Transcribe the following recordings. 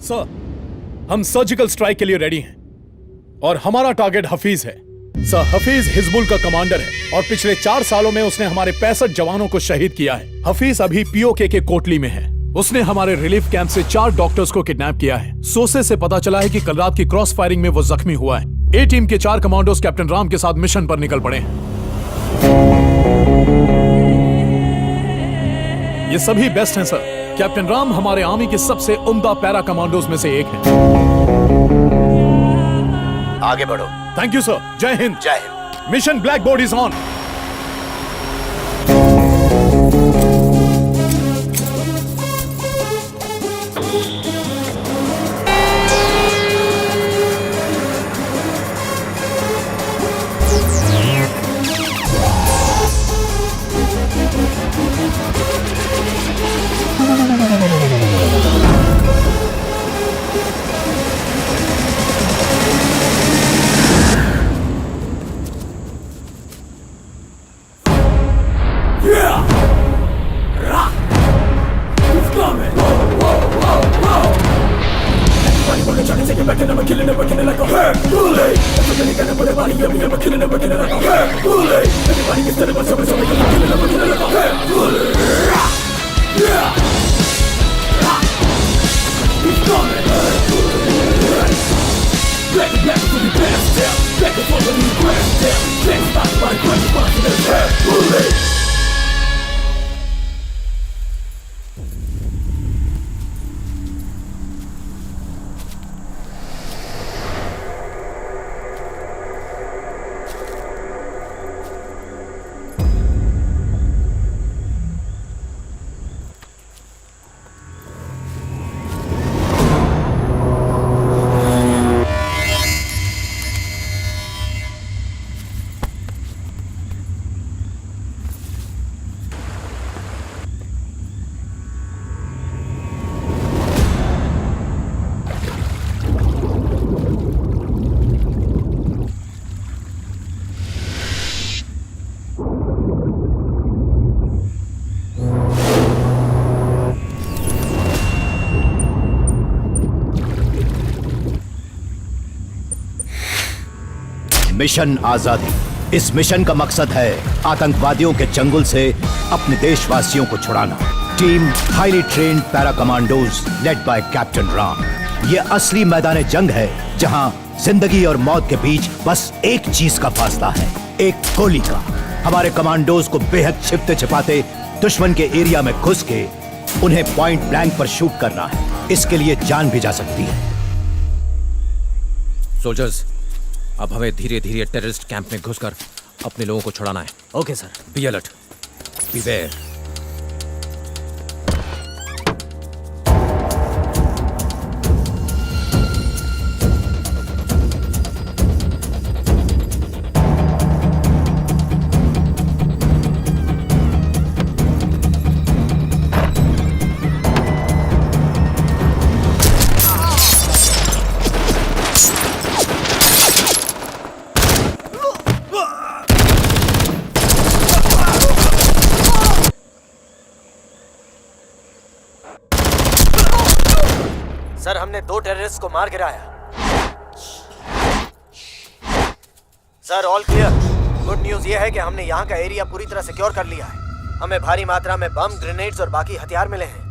Sir, हम surgical strike के लिए रेडी हैं और हमारा टारगेट हफीज है। सर, हफीज हिजबुल का कमांडर है और पिछले 4 सालों में उसने हमारे 65 जवानों को शहीद किया है। हफीज अभी पीओके के कोटली में है। उसने हमारे रिलीफ कैंप से 4 डॉक्टर्स को किडनैप किया है। सोर्सेज से पता चला है कि कल रात की क्रॉस फायरिंग में वो जख्मी हुआ है। ए टीम के 4 कमांडोज कैप्टन राम के साथ मिशन पर निकल पड़े हैं। ये सभी बेस्ट हैं सर। कैप्टन राम हमारे आर्मी के सबसे उम्दा पैरा कमांडोज में से एक हैं। आगे बढ़ो। Thank you sir. जय हिंद। जय Hind. Mission black board is on. Mission आजादी। इस मिशन का मकसद है आतंकवादियों के चंगुल से अपने देशवासियों को छुड़ाना। Team highly trained para commandos led by captain Ram. यह असली मैदान जंग है जहां जिंदगी और मौत के बीच बस एक चीज का फासला है, एक गोली का। हमारे कमांडोज को बेहद छिपते छिपाते दुश्मन के एरिया में घुस के उन्हें पॉइंट ब्लैंक पर शूट करना है। इसके लिए जान भी जा सकती है। सोल्जर्स, अब हमें धीरे धीरे टेररिस्ट कैंप में घुसकर अपने लोगों को छुड़ाना है। Okay sir. Be alert, beware. Sir, हमने 2 टेररिस्ट को मार गिराया। Sir, all clear. Good news ये है कि हमने यहाँ का एरिया पूरी तरह सिक्योर कर लिया है। हमें भारी मात्रा में बम, ग्रेनेड्स और बाकी हथियार मिले हैं।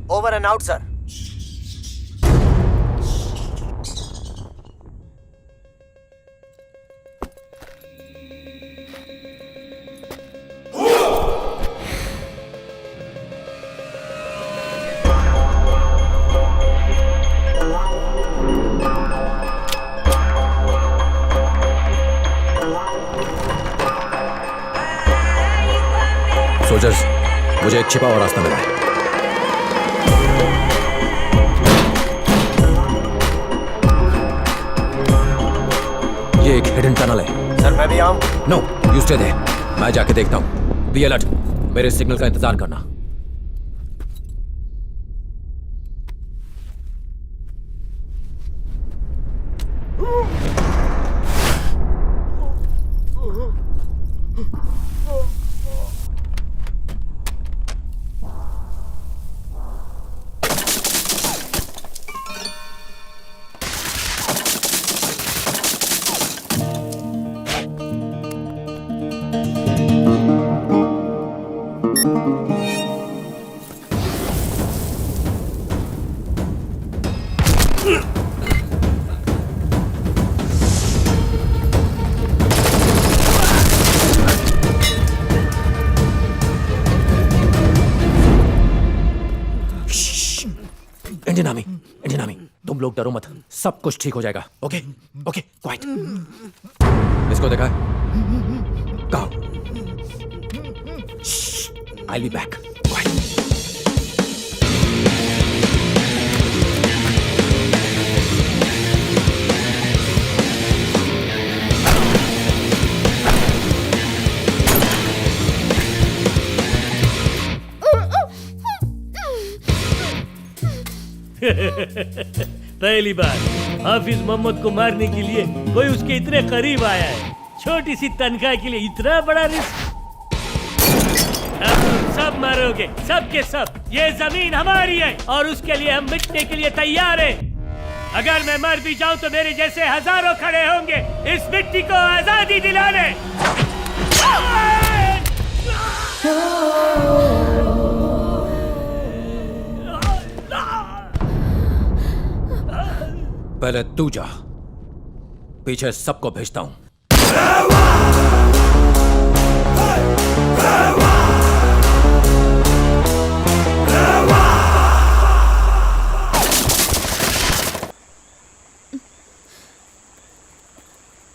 Over and out sir. Soldiers, मुझे एक छिपा हुआ रास्ता मिला है। ये एक हिडन टनल है। सर, मैं भी आऊं? No, you stay there. मैं जाके देखता हूं। बी अलर्ट, मेरे सिग्नल का इंतजार करना। इंडियन आर्मी, तुम लोग डरो मत, सब कुछ ठीक हो जाएगा। Okay okay quite. इसको देखा है? कहाँ? आई बी बैक। क्वाइट। पहली बार हाफिज मोहम्मद को मारने के लिए कोई उसके इतने करीब आया है। छोटी सी तनख्वाह के लिए इतना बड़ा रिस्क। अब तुम सब मरोगे, सब के सब। ये जमीन हमारी है और उसके लिए हम मिटने के लिए तैयार हैं। अगर मैं मर भी जाऊं तो मेरे जैसे हजारों खड़े होंगे इस मिट्टी को आजादी दिलाने। पहले तू जा, पीछे सबको भेजता हूं।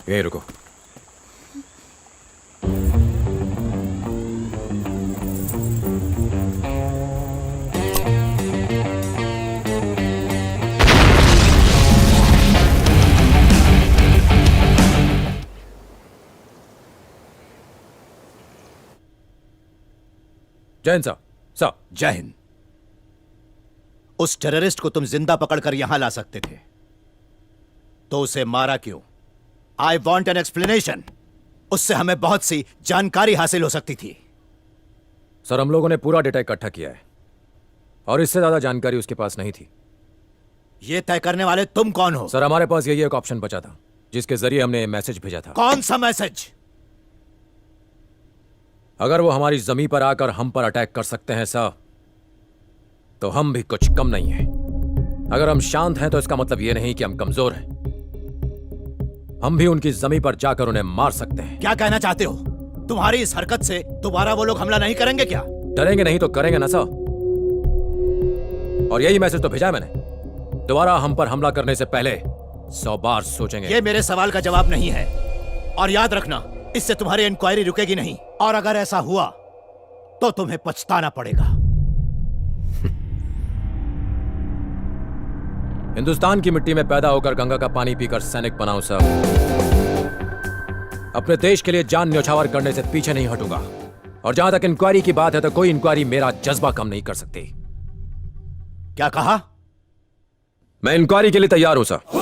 यहीं रुको। जय हिंद साहब। जय हिंद। उस टेररिस्ट को तुम जिंदा पकड़कर यहां ला सकते थे, तो उसे मारा क्यों? I want an explanation. उससे हमें बहुत सी जानकारी हासिल हो सकती थी। सर, हम लोगों ने पूरा डेटा इकट्ठा किया है और इससे ज्यादा जानकारी उसके पास नहीं थी। यह तय करने वाले तुम कौन हो? सर, हमारे पास यही एक ऑप्शन बचा था जिसके जरिए हमने मैसेज भेजा था। कौन सा मैसेज? अगर वो हमारी जमीन पर आकर हम पर अटैक कर सकते हैं सर, तो हम भी कुछ कम नहीं हैं। अगर हम शांत हैं तो इसका मतलब यह नहीं कि हम कमजोर हैं। हम भी उनकी जमीन पर जाकर उन्हें मार सकते हैं। क्या कहना चाहते हो? तुम्हारी इस हरकत से दोबारा वो लोग हमला नहीं करेंगे क्या? डरेंगे नहीं तो करेंगे ना सर। और यही मैसेज तो भेजा है मैंने। दोबारा हम पर हमला करने से पहले 100 बार सोचेंगे। ये मेरे सवाल का जवाब नहीं है, और याद रखना, इससे तुम्हारी इंक्वायरी रुकेगी नहीं, और अगर ऐसा हुआ तो तुम्हें पछताना पड़ेगा। हिंदुस्तान की मिट्टी में पैदा होकर गंगा का पानी पीकर सैनिक बनाऊं साहब। अपने देश के लिए जान न्यौछावर करने से पीछे नहीं हटूंगा। और जहां तक इंक्वायरी की बात है तो कोई इंक्वायरी मेरा जज्बा कम नहीं कर सकती। क्या कहा? मैं इंक्वायरी के लिए तैयार हूं सर।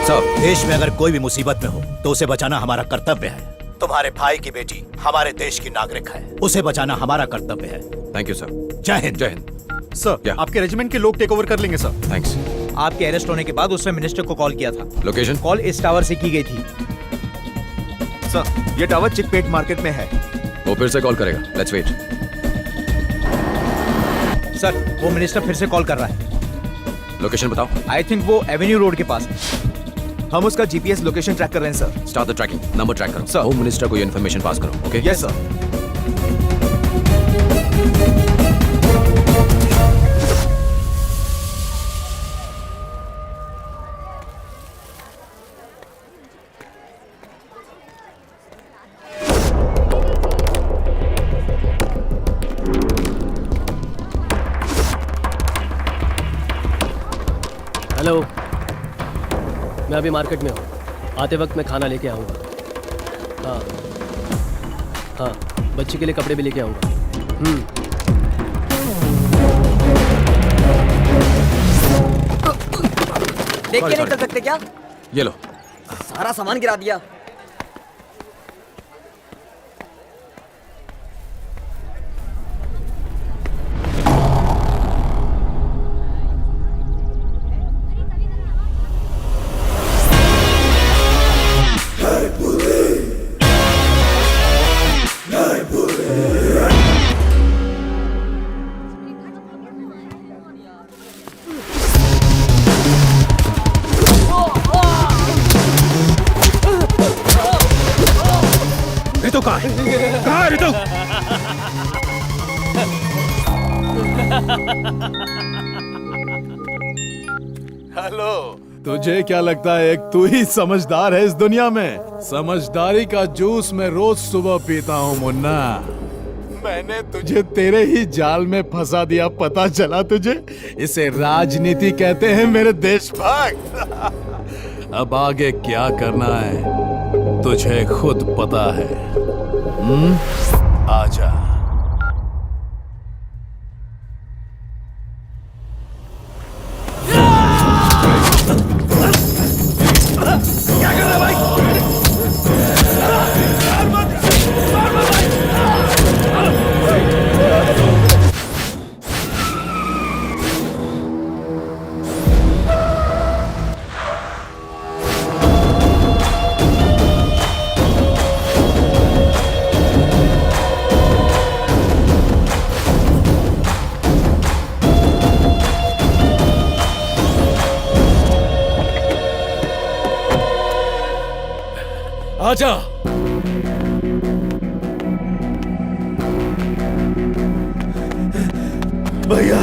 साहब, देश में अगर कोई भी मुसीबत में हो तो उसे बचाना हमारा कर्तव्य है। तुम्हारे भाई की बेटी हमारे देश की नागरिक है, उसे बचाना हमारा कर्तव्य है। Thank you sir. जय हिंद। जय हिंद सर। आपके रेजिमेंट के लोग टेक ओवर कर लेंगे सर। थैंक्स। आपके अरेस्ट होने के बाद उसने मिनिस्टर को कॉल किया था। लोकेशन? कॉल इस टावर से की गई थी सर। ये टावर चिकपेट मार्केट में है। वो फिर से कॉल करेगा। Let's wait. सर, वो मिनिस्टर फिर से कॉल कर रहा है। लोकेशन बताओ। आई थिंक वो एवेन्यू रोड के पास है। हम उसका जीपीएस लोकेशन ट्रैक कर रहे हैं sir. Start the tracking. Number track करो सर। होम मिनिस्टर को ये इन्फॉर्मेशन पास करो। ओके? Yes sir. हेलो, मैं अभी मार्केट में हूँ। आते वक्त मैं खाना लेके आऊँगा। हाँ, बच्ची के लिए कपड़े भी लेके आऊँगा। देख के नहीं चल सकते क्या? ये लो। सारा सामान गिरा दिया। तुझे क्या लगता है एक तू ही समझदार है इस दुनिया में? समझदारी का जूस मैं रोज सुबह पीता हूँ मुन्ना। मैंने तुझे तेरे ही जाल में फंसा दिया, पता चला तुझे? इसे राजनीति कहते हैं मेरे देशभक्त। अब आगे क्या करना है तुझे खुद पता है। आजा। आजा। भैया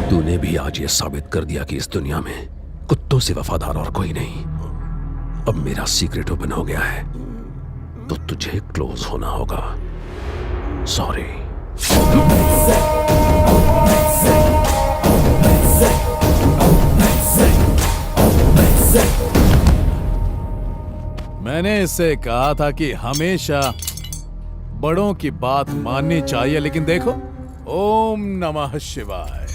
तूने भी आज ये साबित कर दिया कि इस दुनिया में कुत्तों से वफादार और कोई नहीं। अब मेरा सीक्रेट ओपन हो गया है तो तुझे क्लोज होना होगा। सॉरी। मैंने इससे कहा था कि हमेशा बड़ों की बात माननी चाहिए, लेकिन देखो, ओम नमः शिवाय।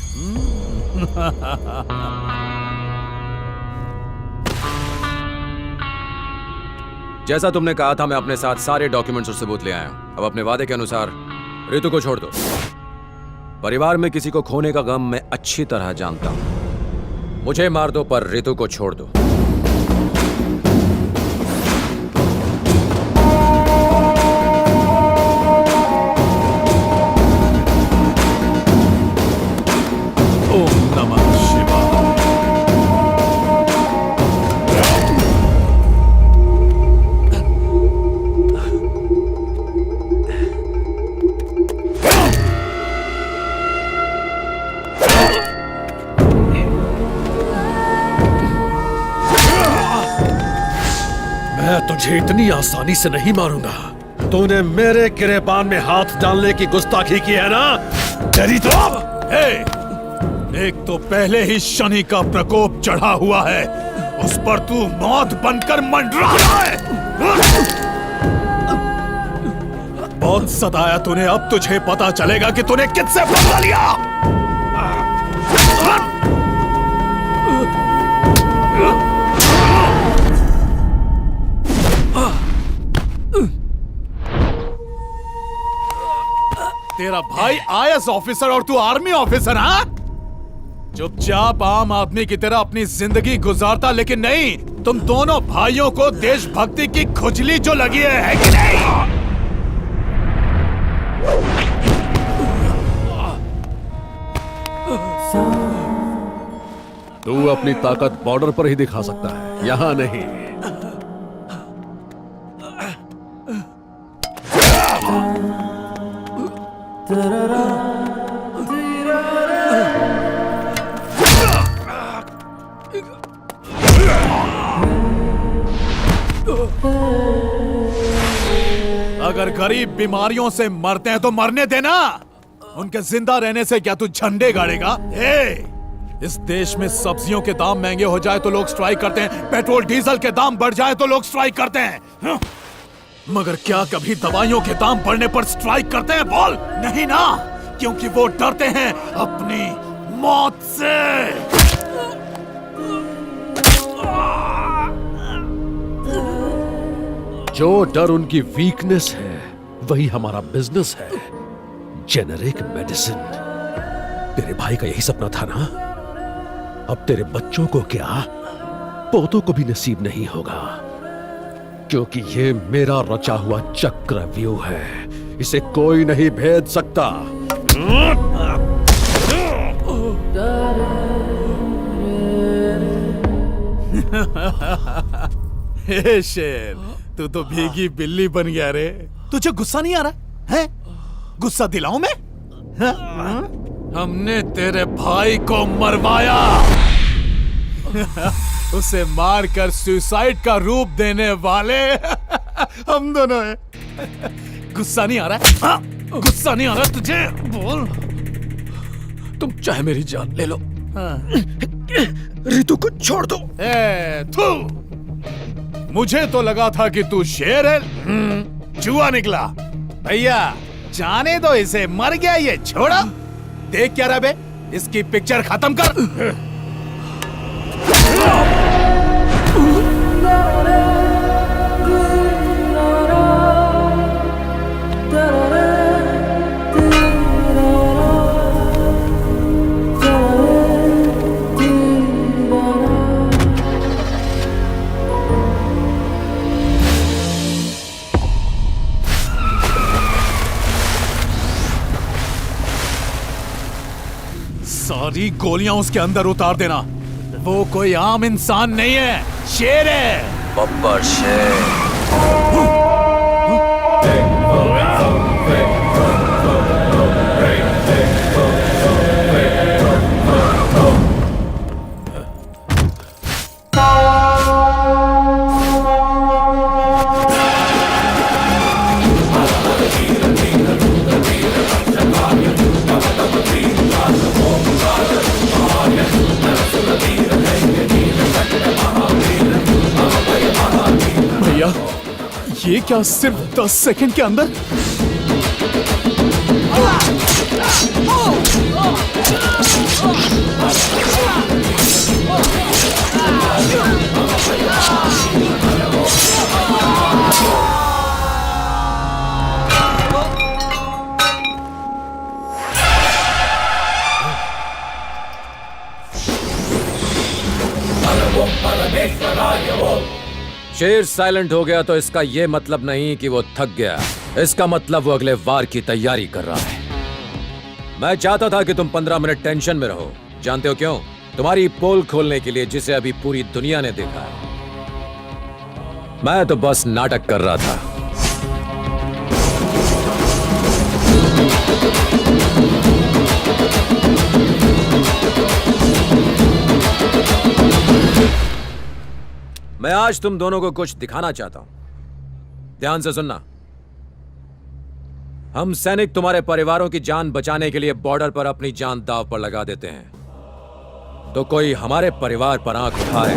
जैसा तुमने कहा था, मैं अपने साथ सारे डॉक्यूमेंट्स और सबूत ले आया हूं। अब अपने वादे के अनुसार रितु को छोड़ दो। परिवार में किसी को खोने का गम मैं अच्छी तरह जानता हूं। मुझे मार दो पर रितु को छोड़ दो। ओम नमः शिवाय। मैं तुझे इतनी आसानी से नहीं मारूंगा। तूने मेरे गिरेबान में हाथ डालने की गुस्ताखी की है ना? तेरी तो एक तो पहले ही शनि का प्रकोप चढ़ा हुआ है, उस पर तू मौत बनकर मंडरा रहा है। बहुत सताया तूने, अब तुझे पता चलेगा कि तूने किससे बदला लिया। तेरा भाई आईएएस ऑफिसर और तू आर्मी ऑफिसर, हाँ? चुपचाप आम आदमी की तरह अपनी जिंदगी गुजारता, लेकिन नहीं, तुम दोनों भाइयों को देशभक्ति की खुजली जो लगी है कि नहीं? तू अपनी ताकत बॉर्डर पर ही दिखा सकता है, यहां नहीं। अगर गरीब बीमारियों से मरते हैं तो मरने देना, उनके जिंदा रहने से क्या तू झंडे गाड़ेगा? इस देश में सब्जियों के दाम महंगे हो जाए तो लोग स्ट्राइक करते हैं, पेट्रोल डीजल के दाम बढ़ जाए तो लोग स्ट्राइक करते हैं, मगर क्या कभी दवाइयों के दाम बढ़ने पर स्ट्राइक करते हैं? बोल। नहीं ना, क्योंकि वो डरते हैं अपनी मौत से। जो डर उनकी वीकनेस है वही हमारा बिजनेस है। Generic medicine. तेरे भाई का यही सपना था ना? अब तेरे बच्चों को क्या, पोतों को भी नसीब नहीं होगा, क्योंकि ये मेरा रचा हुआ चक्रव्यूह है। इसे कोई नहीं भेद सकता। हे शेर, तू तो भीगी बिल्ली बन गया रे। तुझे गुस्सा नहीं आ रहा है? गुस्सा दिलाऊं मैं? हमने तेरे भाई को मरवाया। उसे मारकर सुसाइड का रूप देने वाले हम दोनों हैं। गुस्सा नहीं आ रहा है? गुस्सा नहीं आ रहा तुझे? बोल। तुम चाहे मेरी जान ले लो, रितु को छोड़ दो। थू, मुझे तो लगा था कि तू शेर है, चूहा निकला। भैया जाने दो इसे, मर गया ये, छोड़ा। देख क्या रहा बे, इसकी पिक्चर खत्म कर। सारी गोलियां उसके अंदर उतार देना। वो कोई आम इंसान नहीं है, शेर है। बब्बर शेर। भैया ये क्या सिर्फ 10 सेकंड के अंदर? शेर साइलेंट हो गया तो इसका यह मतलब नहीं कि वो थक गया। इसका मतलब वो अगले वार की तैयारी कर रहा है। मैं चाहता था कि तुम 15 मिनट टेंशन में रहो। जानते हो क्यों? तुम्हारी पोल खोलने के लिए, जिसे अभी पूरी दुनिया ने देखा है। मैं तो बस नाटक कर रहा था। मैं आज तुम दोनों को कुछ दिखाना चाहता हूं। ध्यान से सुनना। हम सैनिक तुम्हारे परिवारों की जान बचाने के लिए बॉर्डर पर अपनी जान दांव पर लगा देते हैं। तो कोई हमारे परिवार पर आंख उठाए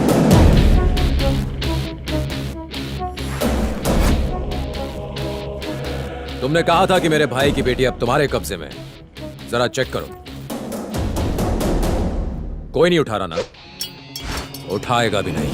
तुमने कहा था कि मेरे भाई की बेटी अब तुम्हारे कब्जे में। जरा चेक करो। कोई नहीं उठा रहा ना? उठाएगा भी नहीं।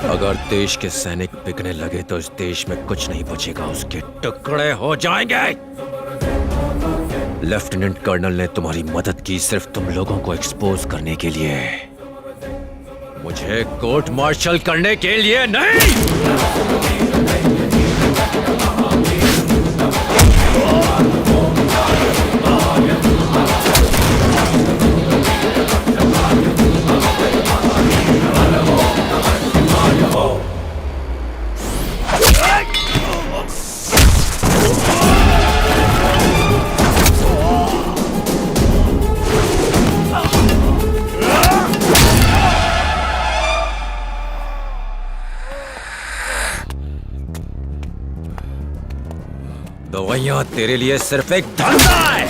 अगर देश के सैनिक बिकने लगे तो इस देश में कुछ नहीं बचेगा, उसके टुकड़े हो जाएंगे। लेफ्टिनेंट कर्नल ने तुम्हारी मदद की सिर्फ तुम लोगों को एक्सपोज करने के लिए, मुझे कोर्ट मार्शल करने के लिए नहीं। दवाइयां तेरे लिए सिर्फ एक धंधा है।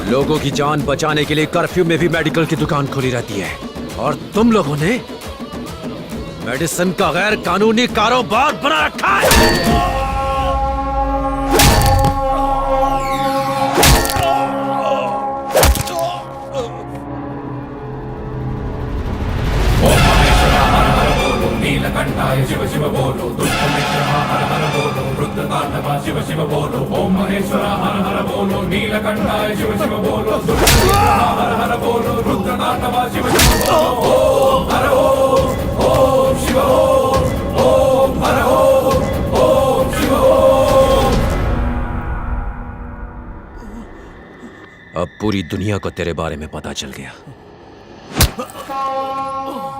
लोगों की जान बचाने के लिए कर्फ्यू में भी मेडिकल की दुकान खुली रहती है, और तुम लोगों ने मेडिसिन का गैर कानूनी कारोबार बना रखा है। अब पूरी दुनिया को तेरे बारे में पता चल गया।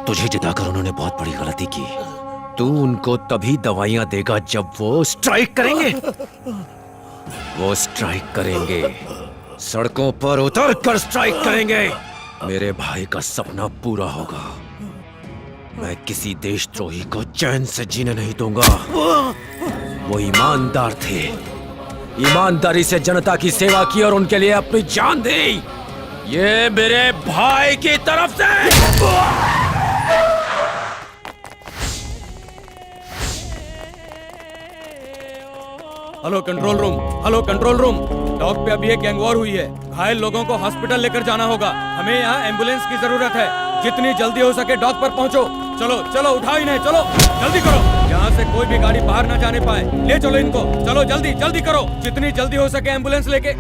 तुझे जिताकर उन्होंने बहुत बड़ी गलती की। तू उनको तभी दवाइयां देगा जब वो स्ट्राइक करेंगे। वो स्ट्राइक करेंगे, सड़कों पर उतर कर स्ट्राइक करेंगे। मेरे भाई का सपना पूरा होगा। मैं किसी देशद्रोही को चैन से जीने नहीं दूंगा। वो ईमानदार थे, ईमानदारी से जनता की सेवा की और उनके लिए अपनी जान दी। ये मेरे भाई की तरफ से। Hello control room, hello control room. Dock पे अभी एक गैंग वॉर हुई है। घायल लोगों को हॉस्पिटल लेकर जाना होगा। हमें यहाँ एम्बुलेंस की जरूरत है। जितनी जल्दी हो सके डॉक पर पहुँचो। चलो चलो, उठाओ इन्हें, चलो जल्दी करो। यहाँ से कोई भी गाड़ी बाहर ना जाने पाए। ले चलो इनको, चलो जल्दी जल्दी करो। जितनी जल्दी हो सके एम्बुलेंस लेके।